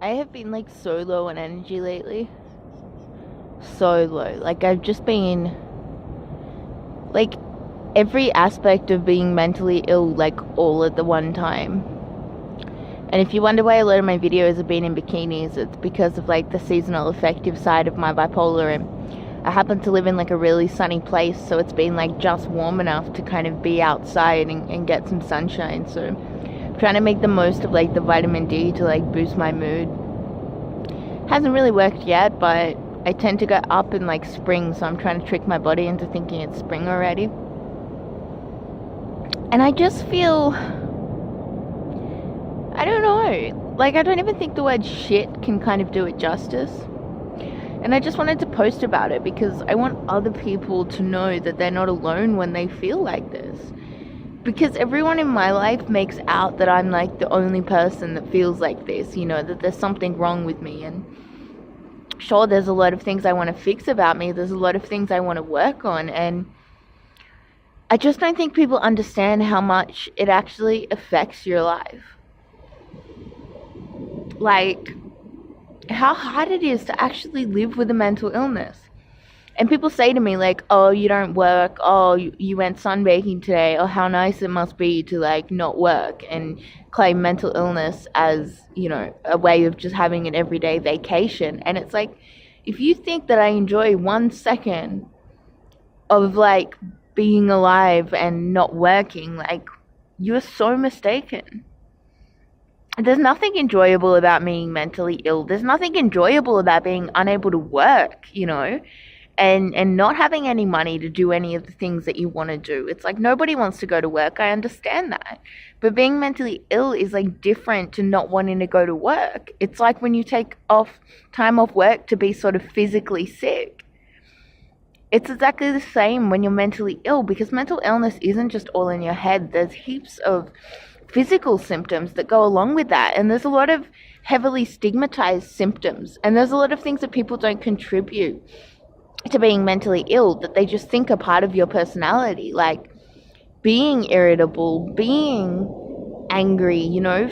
I have been like so low on energy lately. So low. Like I've just been like every aspect of being mentally ill like all at the one time. And if you wonder why a lot of my videos have been in bikinis, it's because of like the seasonal affective side of my bipolar, and I happen to live in like a really sunny place, so it's been like just warm enough to kind of be outside and get some sunshine. So I'm trying to make the most of like the vitamin D to like boost my mood. Hasn't really worked yet, but I tend to go up in like spring, so I'm trying to trick my body into thinking it's spring already. And I just feel, I don't know, like I don't even think the word shit can kind of do it justice. And I just wanted to post about it because I want other people to know that they're not alone when they feel like this. Because everyone in my life makes out that I'm like the only person that feels like this, you know, that there's something wrong with me. And sure, there's a lot of things I want to fix about me. There's a lot of things I want to work on. And I just don't think people understand how much it actually affects your life. Like, how hard it is to actually live with a mental illness. And people say to me, like, oh, you don't work, oh, you went sunbaking today, oh, how nice it must be to, like, not work, and claim mental illness as, you know, a way of just having an everyday vacation. And it's like, if you think that I enjoy 1 second of, like, being alive and not working, like, you're so mistaken. There's nothing enjoyable about being mentally ill. There's nothing enjoyable about being unable to work, you know, and not having any money to do any of the things that you want to do. It's like nobody wants to go to work. I understand that. But being mentally ill is like different to not wanting to go to work. It's like when you take time off work to be sort of physically sick. It's exactly the same when you're mentally ill, because mental illness isn't just all in your head. There's heaps of physical symptoms that go along with that, and there's a lot of heavily stigmatized symptoms, and there's a lot of things that people don't contribute to being mentally ill that they just think are part of your personality, like being irritable, being angry, you know,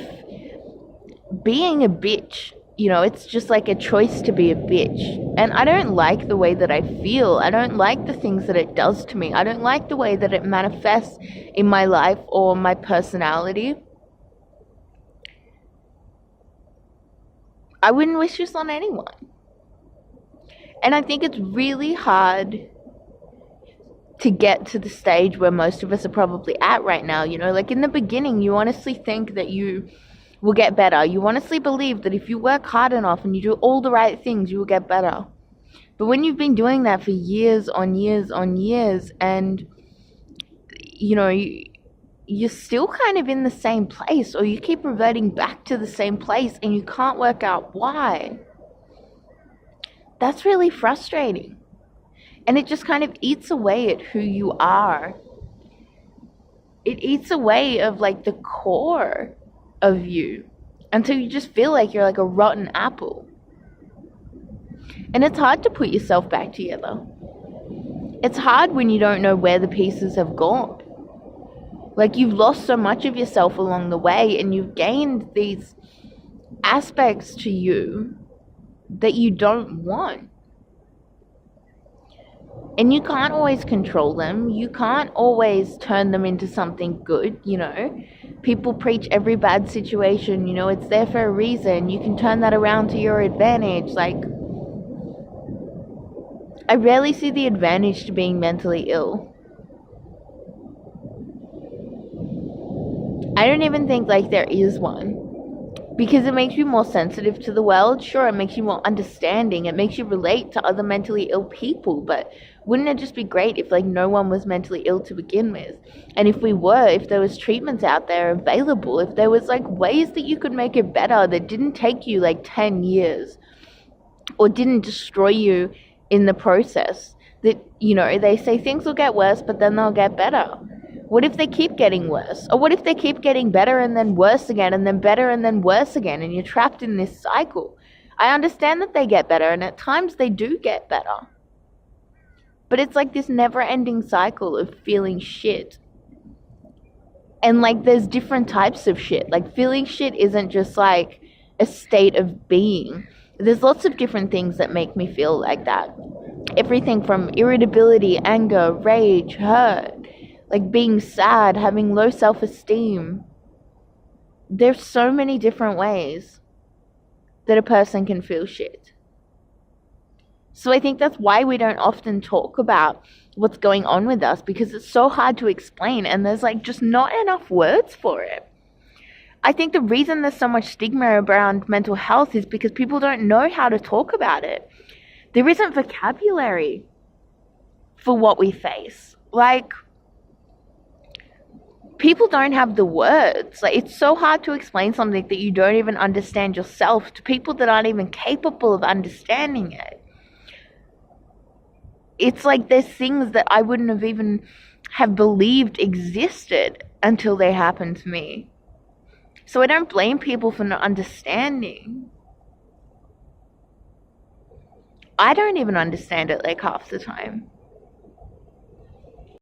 being a bitch. You know, it's just like a choice to be a bitch. And I don't like the way that I feel. I don't like the things that it does to me. I don't like the way that it manifests in my life or my personality. I wouldn't wish this on anyone. And I think it's really hard to get to the stage where most of us are probably at right now. You know, like in the beginning, you honestly think that you will get better. You honestly believe that if you work hard enough and you do all the right things, you will get better. But when you've been doing that for years on years on years, and you know, you're still kind of in the same place, or you keep reverting back to the same place and you can't work out why, that's really frustrating. And it just kind of eats away at who you are. It eats away of like the core of you until you just feel like you're like a rotten apple. And it's hard to put yourself back together. It's hard when you don't know where the pieces have gone. Like you've lost so much of yourself along the way, and you've gained these aspects to you that you don't want. And you can't always control them. You can't always turn them into something good, you know. People preach every bad situation, you know, it's there for a reason. You can turn that around to your advantage. Like, I rarely see the advantage to being mentally ill. I don't even think like there is one. Because it makes you more sensitive to the world. Sure, it makes you more understanding. It makes you relate to other mentally ill people. But wouldn't it just be great if like no one was mentally ill to begin with? And if we were, if there was treatments out there available, if there was like ways that you could make it better that didn't take you like 10 years or didn't destroy you in the process, that, you know, they say things will get worse, but then they'll get better. What if they keep getting worse? Or what if they keep getting better and then worse again and then better and then worse again, and you're trapped in this cycle? I understand that they get better, and at times they do get better. But it's like this never-ending cycle of feeling shit. And like there's different types of shit. Like feeling shit isn't just like a state of being. There's lots of different things that make me feel like that. Everything from irritability, anger, rage, hurt, like being sad, having low self-esteem. There's so many different ways that a person can feel shit. So I think that's why we don't often talk about what's going on with us, because it's so hard to explain and there's like just not enough words for it. I think the reason there's so much stigma around mental health is because people don't know how to talk about it. There isn't vocabulary for what we face. Like, people don't have the words. Like, it's so hard to explain something that you don't even understand yourself to people that aren't even capable of understanding it. It's like there's things that I wouldn't have even have believed existed until they happened to me. So I don't blame people for not understanding. I don't even understand it like half the time.